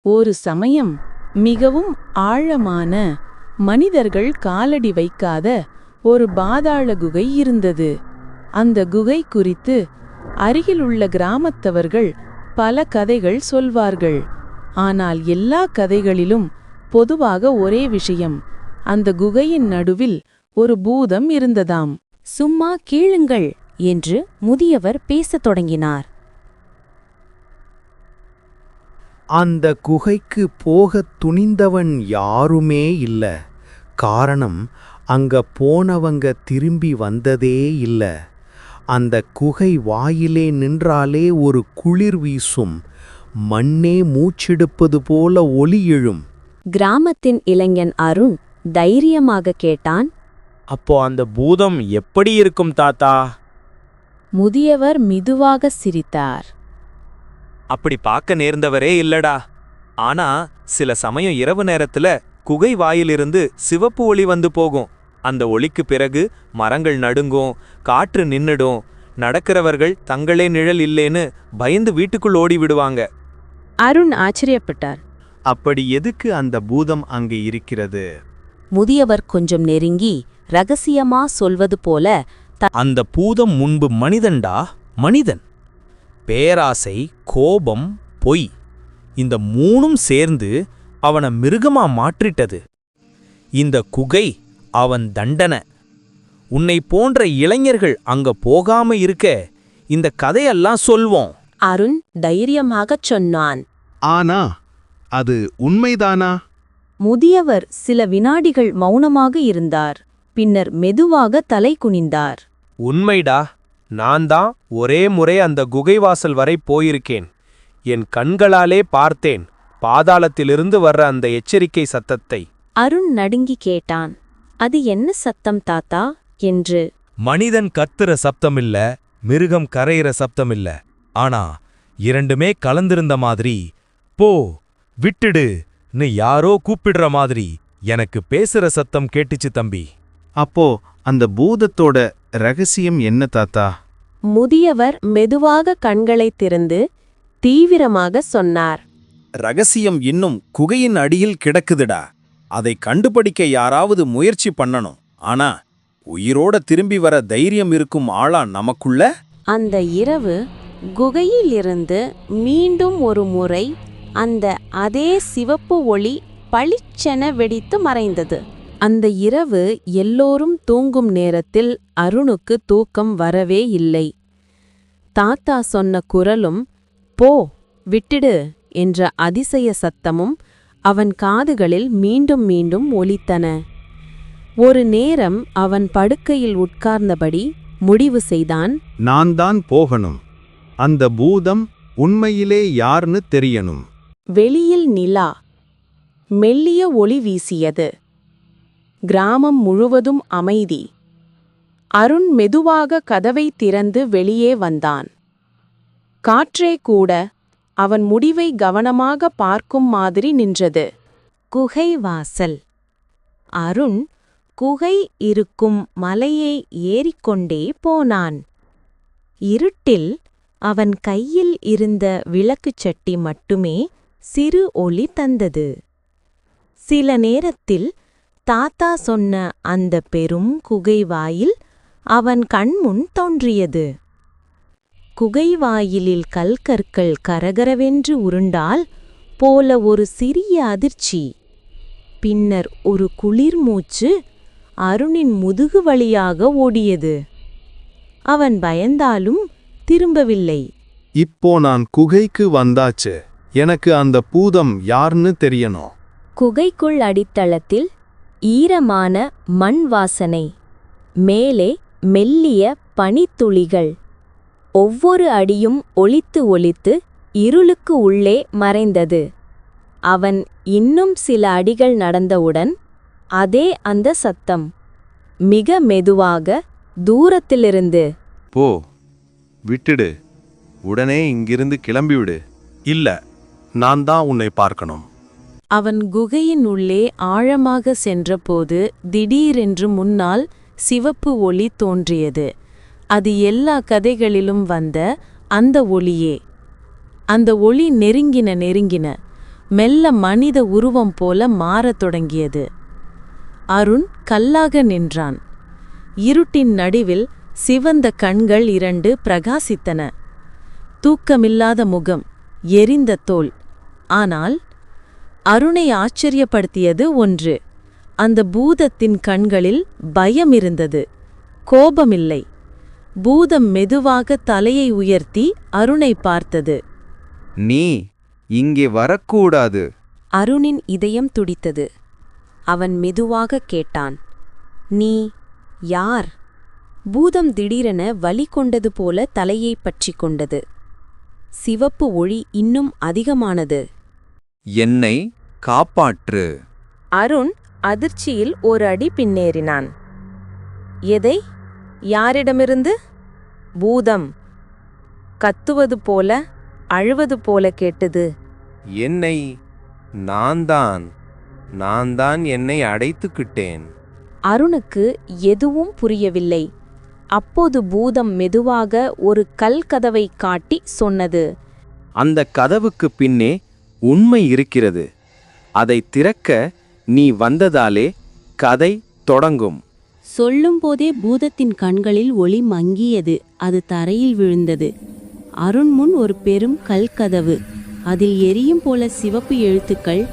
ஒரு சமயம் மிகவும் ஆழமான, மனிதர்கள் காலடி வைக்காத ஒரு பாதாள குகை இருந்தது. அந்த குகை குறித்து அருகிலுள்ள கிராமத்தவர்கள் பல கதைகள் சொல்வார்கள். ஆனால் எல்லா கதைகளிலும் பொதுவாக ஒரே விஷயம்: அந்த குகையின் நடுவில் ஒரு பூதம் இருந்ததாம். சும்மா கேளுங்கள் என்று முதியவர் பேசத் தொடங்கினார். அந்த குகைக்கு போகத் துணிந்தவன் யாருமே இல்ல. காரணம், அங்க போனவங்க திரும்பி வந்ததே இல்ல. அந்த குகை வாயிலே நின்றாலே ஒரு குளிர் வீசும், மண்ணே மூச்செடுப்பது போல ஒலி எழும். கிராமத்தின் இளைஞன் அருண் தைரியமாக கேட்டான். அப்போ அந்த பூதம் எப்படி இருக்கும் தாத்தா? முதியவர் மெதுவாக சிரித்தார். அப்படி பார்க்க நேர்ந்தவரே இல்லடா. ஆனா சில சமயம் இரவு நேரத்துல குகை வாயிலிருந்து சிவப்பு ஒளி வந்து போகும். அந்த ஒளிக்கு பிறகு மரங்கள் நடுங்கும், காற்று நின்னுடும். நடக்கிறவர்கள் தங்களே நிழல் இல்லேன்னு பயந்து வீட்டுக்குள் ஓடி விடுவாங்க. அருண் ஆச்சரியப்பட்டார். அப்படி எதுக்கு அந்த பூதம் அங்கு இருக்கிறது? முதியவர் கொஞ்சம் நெருங்கி ரகசியமா சொல்வது போல, அந்த பூதம் முன்பு மனிதன்டா, மனிதன். பேராசை, கோபம், பொய், இந்த மூணும் சேர்ந்து அவனை மிருகமா மாற்றிட்டது. இந்த குகை அவன் தண்டனை. உன்னை போன்ற இளைஞர்கள் அங்க போகாம இருக்க இந்த கதையெல்லாம் சொல்வோம். அருண் தைரியமாகச் சொன்னான். ஆனா அது உண்மைதானா? முதியவர் சில வினாடிகள் மௌனமாக இருந்தார். பின்னர் மெதுவாக தலை குனிந்தார். உண்மைடா. நான் தான் ஒரே முறை அந்த குகைவாசல் வரை போயிருக்கேன். என் கண்களாலே பார்த்தேன் பாதாளத்திலிருந்து வர்ற அந்த எச்சரிக்கை சத்தத்தை. அருண் நடுங்கி கேட்டான். அது என்ன சத்தம் தாத்தா என்று. மனிதன் கத்துற சப்தமில்ல, மிருகம் கரையிற சப்தமில்ல. ஆனா இரண்டுமே கலந்திருந்த மாதிரி, போ விட்டுடு ன்னு யாரோ கூப்பிடுற மாதிரி எனக்கு பேசுற சத்தம் கேட்டுச்சு தம்பி. அப்போ அந்த பூதத்தோட ரகசியம் என்ன தாத்தா? முதியவர் மெதுவாக கண்களைத் திறந்து தீவிரமாக சொன்னார். ரகசியம் இன்னும் குகையின் அடியில் கிடக்குதுடா. அதை கண்டுபிடிக்க யாராவது முயற்சி பண்ணணும். ஆனா உயிரோட திரும்பி வர தைரியம் இருக்கும் ஆளா நமக்குள்ள? அந்த இரவு குகையிலிருந்து மீண்டும் ஒரு முறை அந்த அதே சிவப்பு ஒளி பளிச்சென வெடித்து மறைந்தது. அந்த இரவு எல்லோரும் தூங்கும் நேரத்தில் அருணுக்கு தூக்கம் வரவே இல்லை. தாத்தா சொன்ன குரலும், போ விட்டிடு என்ற அதிசய சத்தமும் அவன் காதுகளில் மீண்டும் மீண்டும் ஒலித்தன. ஒரு நேரம் அவன் படுக்கையில் உட்கார்ந்தபடி முடிவு செய்தான். நான் தான் போகணும். அந்த பூதம் உண்மையிலே யார்னு தெரியணும். வெளியில் நிலா மெல்லிய ஒளி வீசியது. கிராமம் முழுவதும் அமைதி. அருண் மெதுவாக கதவை திறந்து வெளியே வந்தான். காற்றே கூட அவன் முடிவை கவனமாக பார்க்கும் மாதிரி நின்றது. குகை வாசல். அருண் குகை இருக்கும் மலையை ஏறிக்கொண்டே போனான். இருட்டில் அவன் கையில் இருந்த விளக்குச் சட்டி மட்டுமே சிறு ஒளி தந்தது. சில நேரத்தில் தாத்தா சொன்ன அந்த பெரும் குகை வாயில் அவன் கண்முன் தோன்றியது. குகை வாயிலில் கல்கற்கள் கரகரவென்று உருண்டால் போல ஒரு சிறிய அதிர்ச்சி. பின்னர் ஒரு குளிர் மூச்சு அருணின் முதுகு வழியாக ஓடியது. அவன் பயந்தாலும் திரும்பவில்லை. இப்போ நான் குகைக்கு வந்தாச்சு. எனக்கு அந்த பூதம் யார்னு தெரியணும். குகைக்குள் அடித்தளத்தில் ஈரமான மண் வாசனை. மேலே மெல்லிய பனித்துளிகள். ஒவ்வொரு அடியும் ஒலித்து ஒலித்து இருளுக்கு உள்ளே மறைந்தது. அவன் இன்னும் சில அடிகள் நடந்தவுடன் அதே அந்த சத்தம், மிக மெதுவாக தூரத்திலிருந்து. போ விட்டுடு, உடனே இங்கிருந்து கிளம்பிவிடு. இல்ல, நான் தான் உன்னை பார்க்கணும். அவன் குகையின் உள்ளே ஆழமாக சென்றபோது திடீரென்று முன்னால் சிவப்பு ஒளி தோன்றியது. அது எல்லா கதைகளிலும் வந்த அந்த ஒளியே. அந்த ஒளி நெருங்கின. மெல்ல மனித உருவம் போல மாறத் தொடங்கியது. அருண் கல்லாக நின்றான். இருட்டின் நடுவில் சிவந்த கண்கள் 2 பிரகாசித்தன. தூக்கமில்லாத முகம், எரிந்த தோல். ஆனால் அருணை ஆச்சரியப்படுத்தியது ஒன்று. அந்த பூதத்தின் கண்களில் பயம் இருந்தது, கோபமில்லை. பூதம் மெதுவாக தலையை உயர்த்தி அருணை பார்த்தது. நீ இங்கே வரக்கூடாது. அருணின் இதயம் துடித்தது. அவன் மெதுவாக கேட்டான், நீ யார்? பூதம் திடீரென வலி கொண்டது போல தலையை பற்றிக் கொண்டது. சிவப்பு ஒளி இன்னும் அதிகமானது. என்னை காப்பாற்று. அருண் அதிர்ச்சியில் ஒரு அடி பின்னேறினான். எதை? யாரிடமிருந்து? பூதம் கத்துவது போல, அழுவது போல கேட்டது. என்னை நான் தான் என்னை அடைத்துக்கிட்டேன். அருணுக்கு எதுவும் புரியவில்லை. அப்போது பூதம் மெதுவாக ஒரு கல் கதவை காட்டி சொன்னது. அந்த கதவுக்கு பின்னே உண்மை இருக்கிறது. அதை திறக்க நீ வந்ததாலே கதை தொடங்கும். சொல்லும்போதே பூதத்தின் கண்களில் ஒளி மங்கியது. அது தரையில் விழுந்தது. அருண் முன் ஒரு பெரும் கல்கதவு. அதில் எரியும் போல சிவப்பு எழுத்துக்கள்